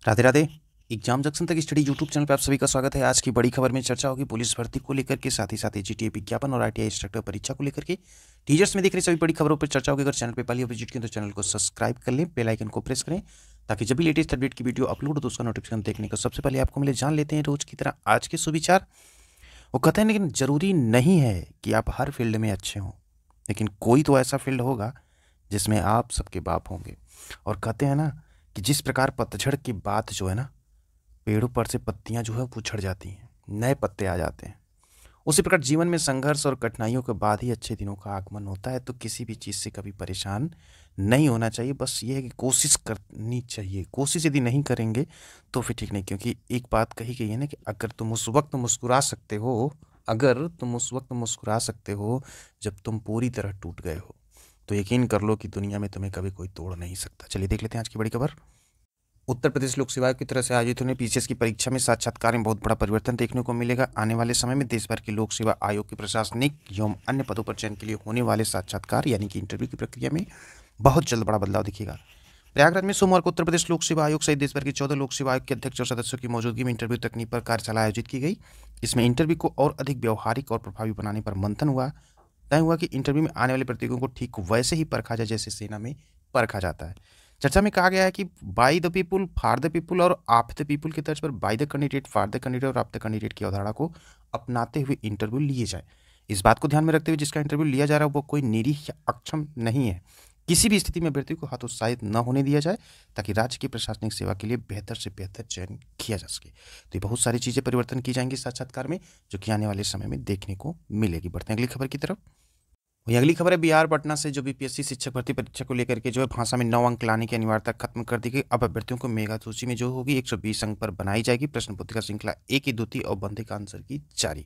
Radhe Radhe. Exam junction तक study YouTube channel पे आप सभी का स्वागत है। आज की बड़ी खबर में चर्चा होगी पुलिस भर्ती को लेकर के, साथ ही साथ एजीटीए विज्ञापन और आईटीआई इंस्ट्रक्टर परीक्षा को लेकर के। टीचर्स में दिख रही सभी बड़ी खबरों पर चर्चा होगी। अगर चैनल पे पहली विजिट करें तो चैनल को सब्सक्राइब कर लें, बेल आइकन को प्रेस करें ताकि जब भी लेटेस्ट अपडेट की वीडियो अपलोड हो तो उसका नोटिफिकेशन देखने को सबसे पहले आपको मिले। जान लेते हैं रोज की तरह आज के सुविचार। वो कहते हैं लेकिन जरूरी नहीं है कि आप हर फील्ड में अच्छे हों, लेकिन कोई तो ऐसा फील्ड होगा जिसमें आप सबके बाप होंगे। और कहते हैं ना कि जिस प्रकार पतझड़ की बात जो है ना, पेड़ों पर से पत्तियां जो है वो झड़ जाती हैं, नए पत्ते आ जाते हैं, उसी प्रकार जीवन में संघर्ष और कठिनाइयों के बाद ही अच्छे दिनों का आगमन होता है। तो किसी भी चीज़ से कभी परेशान नहीं होना चाहिए। बस ये है कि कोशिश करनी चाहिए। कोशिश यदि नहीं करेंगे तो फिर ठीक नहीं, क्योंकि एक बात कही गई है ना कि अगर तुम उस वक्त मुस्कुरा सकते हो, अगर तुम उस वक्त मुस्कुरा सकते हो जब तुम पूरी तरह टूट गए हो, तो यकीन कर लो कि दुनिया में तुम्हें कभी कोई तोड़ नहीं सकता। चलिए देख लेते हैं आज की बड़ी खबर। उत्तर प्रदेश लोक सेवा आयोग की तरफ से आयोजित होने पीसीएस की परीक्षा में साक्षात्कार में बहुत बड़ा परिवर्तन देखने को मिलेगा। आने वाले समय में देश भर के लोक सेवा आयोग के प्रशासनिक एवं अन्य पदों पर चयन के लिए होने वाले साक्षात्कार यानी कि इंटरव्यू की प्रक्रिया में बहुत जल्द बड़ा बदलाव दिखेगा। प्रयागराज में सोमवार को उत्तर प्रदेश लोक सेवा आयोग सहित देश भर के 14 लोक सेवा आयोग के अध्यक्ष और सदस्यों की मौजूदगी में इंटरव्यू तकनीक पर कार्यशाला आयोजित की गई। इसमें इंटरव्यू को और अधिक व्यवहारिक और प्रभावी बनाने पर मंथन हुआ। तय हुआ कि इंटरव्यू में आने वाले प्रतियोगियों को ठीक वैसे ही परखा जाए जैसे सेना में परखा जाता है। चर्चा में कहा गया है कि by the people for the people और ऑफ द पीपुल की तर्ज पर by the candidate for the candidate और ऑफ द कैंडिडेट की अवधारणा को अपनाते हुए इंटरव्यू लिए जाए। इस बात को ध्यान में रखते हुए जिसका इंटरव्यू लिया जा रहा है वो कोई निरीह या अक्षम नहीं है। किसी भी स्थिति में अभ्यर्थी को हतोत्साहित न होने दिया जाए ताकि राज्य की प्रशासनिक सेवा के लिए बेहतर से बेहतर चयन किया जा सके। तो ये बहुत सारी चीज़ें परिवर्तन की जाएंगी साक्षात्कार में, जो कि आने वाले समय में देखने को मिलेगी। बढ़ते हैं अगली खबर की तरफ। वही अगली खबर है बिहार पटना से, जो बीपीएससी शिक्षक भर्ती परीक्षा को लेकर के जो है भाषा में 9 अंक लाने की अनिवार्यता खत्म कर दी गई। अब अभ्यर्थियों को मेगा सूची में जो होगी 120 अंक पर बनाई जाएगी। प्रश्न पुस्तिका श्रृंखला एक की द्वितीय और बंधिक आंसर की जारी।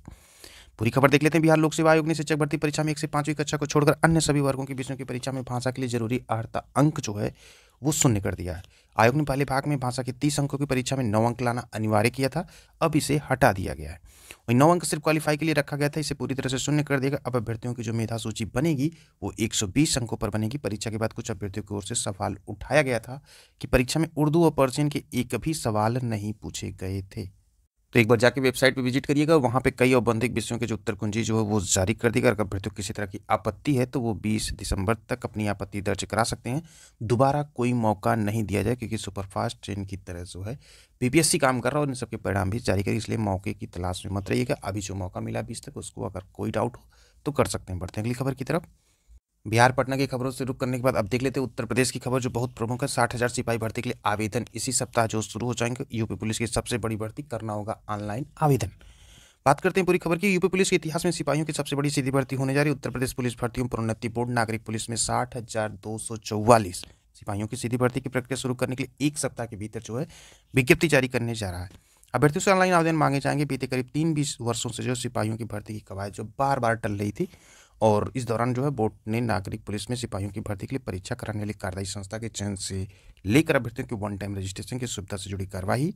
पूरी खबर देख लेते हैं। बिहार लोक सेवा आयोग ने शिक्षक भर्ती परीक्षा में 1 से 5वीं कक्षा को छोड़कर अन्य सभी वर्गों के विषयों की परीक्षा में भाषा के लिए जरूरी अर्हता अंक जो है वो शून्य कर दिया है। आयोग ने पहले भाग में भाषा के 30 अंकों की परीक्षा में 9 अंक लाना अनिवार्य किया था, अब इसे हटा दिया गया है। वही 9 अंक सिर्फ क्वालिफाई के लिए रखा गया था, इसे पूरी तरह से शून्य कर देगा। अब अभ्यर्थियों की जो मेधा सूची बनेगी वो 120 अंकों पर बनेगी। परीक्षा के बाद कुछ अभ्यर्थियों की ओर से सवाल उठाया गया था कि परीक्षा में उर्दू और पर्शियन के एक भी सवाल नहीं पूछे गए थे। तो एक बार जाके वेबसाइट पे विजिट करिएगा, वहाँ पे कई औपबंधिक विषयों के जो उत्तर कुंजी जो है वो जारी कर देगा। अगर अभ्यर्थियों को किसी तरह की आपत्ति है तो वो 20 दिसंबर तक अपनी आपत्ति दर्ज करा सकते हैं। दोबारा कोई मौका नहीं दिया जाए, क्योंकि सुपरफास्ट ट्रेन की तरह जो है बीपीएससी काम कर रहा है और इन सबके परिणाम भी जारी करेगी, इसलिए मौके की तलाश में मत रहिएगा। अभी जो मौका मिला 20 तक, उसको अगर कोई डाउट हो तो कर सकते हैं। बढ़ते हैं अगली खबर की तरफ। बिहार पटना की खबरों से रुक करने के बाद अब देख लेते हैं उत्तर प्रदेश की खबर, जो बहुत प्रमुख है। 60,000 सिपाही भर्ती के लिए आवेदन इसी सप्ताह जो शुरू हो जाएंगे। यूपी पुलिस की सबसे बड़ी भर्ती, करना होगा ऑनलाइन आवेदन। बात करते हैं पूरी खबर की। यूपी पुलिस के इतिहास में सिपाहियों की सबसे बड़ी सीधी भर्ती होने जा रही है। उत्तर प्रदेश पुलिस भर्तियों प्रोन्नति बोर्ड नागरिक पुलिस में 60,244 सिपाहियों की सीधी भर्ती की प्रक्रिया शुरू करने के लिए 1 सप्ताह के भीतर जो है विज्ञप्ति जारी करने जा रहा है। अभ्यर्थियों से ऑनलाइन आवेदन मांगे जाएंगे। बीते करीब 3-20 वर्षों से जो सिपाहियों की भर्ती की कवायद जो बार बार टल रही थी, और इस दौरान जो है बोर्ड ने नागरिक पुलिस में सिपाहियों की भर्ती के लिए परीक्षा कराने वाली कार्यदायी संस्था के चयन से लेकर अभ्यर्थियों की वन टाइम रजिस्ट्रेशन की सुविधा से जुड़ी कार्यवाही,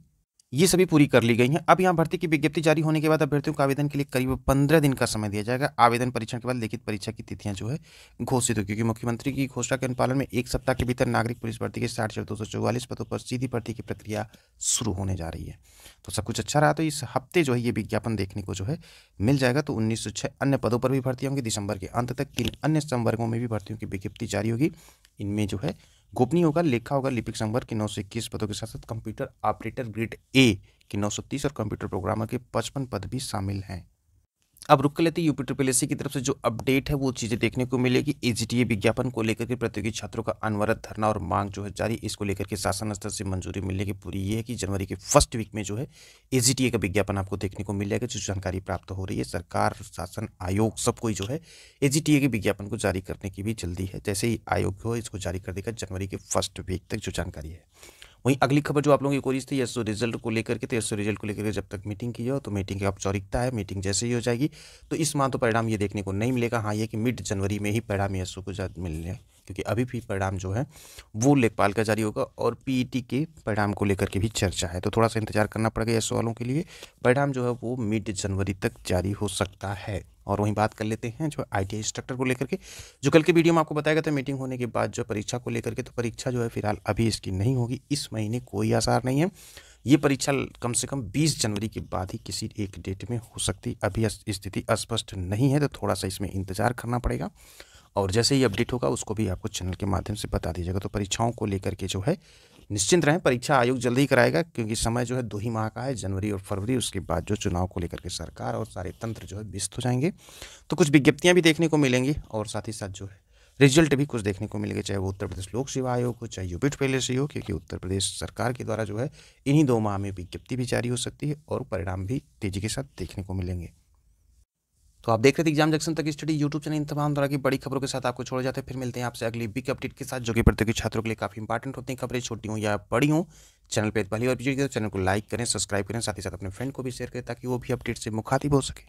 ये सभी पूरी कर ली गई हैं। अब यहाँ भर्ती की विज्ञप्ति जारी होने के बाद अभ्यर्थियों को आवेदन के लिए करीब 15 दिन का समय दिया जाएगा। आवेदन परीक्षण के बाद लिखित परीक्षा की तिथियां जो है घोषित हो, क्योंकि मुख्यमंत्री की घोषणा के अनुपालन में 1 सप्ताह के भीतर नागरिक पुलिस भर्ती के 60,244 पदों पर सीधी भर्ती की प्रक्रिया शुरू होने जा रही है। तो सब कुछ अच्छा रहा तो इस हफ्ते जो है ये विज्ञापन देखने को जो है मिल जाएगा। तो 1906 अन्य पदों पर भी भर्ती होंगी। दिसंबर के अंत तक 3 अन्य संवर्गों में भी भर्तियों की विज्ञप्ति जारी होगी। इनमें जो है गोपनीय होगा, लेखा होगा, लिपिक संवर्ग के 921 पदों के साथ साथ कंप्यूटर ऑपरेटर ग्रेड ए के 930 और कंप्यूटर प्रोग्रामर के 55 पद भी शामिल हैं। अब रुक कर लेते हैं यूपी ट्रिपल एससी की तरफ से जो अपडेट है वो चीज़ें देखने को मिलेगी। एजीटीए विज्ञापन को लेकर के प्रतियोगी छात्रों का अनवरत धरना और मांग जो है जारी। इसको लेकर के शासन स्तर से मंजूरी मिलने की पूरी ये है कि जनवरी के फर्स्ट वीक में जो है एजीटीए का विज्ञापन आपको देखने को मिल जाएगा। जो जानकारी प्राप्त हो रही है, सरकार, शासन, आयोग सब कोई जो है एजीटीए के विज्ञापन को जारी करने की भी जल्दी है। जैसे ही आयोग हो इसको जारी कर देगा जनवरी के फर्स्ट वीक तक, जो जानकारी है। वहीं अगली खबर जो आप लोगों की कोरिज थी एसओ रिजल्ट को लेकर के, तो एसओ रिजल्ट को लेकर के जब तक मीटिंग की जाओ तो मीटिंग की औपचारिकता है। मीटिंग जैसे ही हो जाएगी तो इस माह तो परिणाम ये देखने को नहीं मिलेगा। हाँ, ये कि मिड जनवरी में ही परिणाम एसओ को मिलने, क्योंकि अभी भी परिणाम जो है वो लेखपाल का जारी होगा और पीईटी के परिणाम को लेकर के भी चर्चा है। तो थोड़ा सा इंतजार करना पड़ेगा एसओ वालों के लिए। परिणाम जो है वो मिड जनवरी तक जारी हो सकता है। और वहीं बात कर लेते हैं जो ITI इंस्ट्रक्टर को लेकर के, जो कल के वीडियो में आपको बताया गया था मीटिंग होने के बाद जो परीक्षा को लेकर के, तो परीक्षा जो है फिलहाल अभी इसकी नहीं होगी, इस महीने कोई आसार नहीं है। ये परीक्षा कम से कम 20 जनवरी के बाद ही किसी एक डेट में हो सकती, अभी स्थिति अस्पष्ट नहीं है, तो थोड़ा सा इसमें इंतजार करना पड़ेगा और जैसे ही अपडेट होगा उसको भी आपको चैनल के माध्यम से बता दीजिएगा। तो परीक्षाओं को लेकर के जो है निश्चिंत रहें, परीक्षा आयोग जल्दी ही कराएगा क्योंकि समय जो है 2 ही माह का है, जनवरी और फरवरी। उसके बाद जो चुनाव को लेकर के सरकार और सारे तंत्र जो है व्यस्त हो जाएंगे, तो कुछ विज्ञप्तियां भी देखने को मिलेंगी और साथ ही साथ जो है रिजल्ट भी कुछ देखने को मिलेंगे, चाहे वो उत्तर प्रदेश लोक सेवा आयोग हो, चाहे यूपी पहले से हो, क्योंकि उत्तर प्रदेश सरकार के द्वारा जो है इन्हीं 2 माह में विज्ञप्ति भी जारी हो सकती है और परिणाम भी तेजी के साथ देखने को मिलेंगे। तो आप देख रहे थे एग्जाम जंक्शन तक स्टडी यूट्यूब चैनल, इन तमाम तरह की बड़ी खबरों के साथ आपको छोड़ जाते हैं। फिर मिलते हैं आपसे अगली बिग अपडेट के साथ, जो कि प्रतियोगी छात्रों के लिए काफी इंपॉर्टेंट होती हैं, खबरें छोटी हों या बड़ी हों। चैनल पर पहली बार विजिट करें, चैनल को लाइक करें, सब्सक्राइब करें, साथ ही साथ अपने फ्रेंड को भी शेयर करें ताकि वो भी अपडेट से मुखातिब हो सके।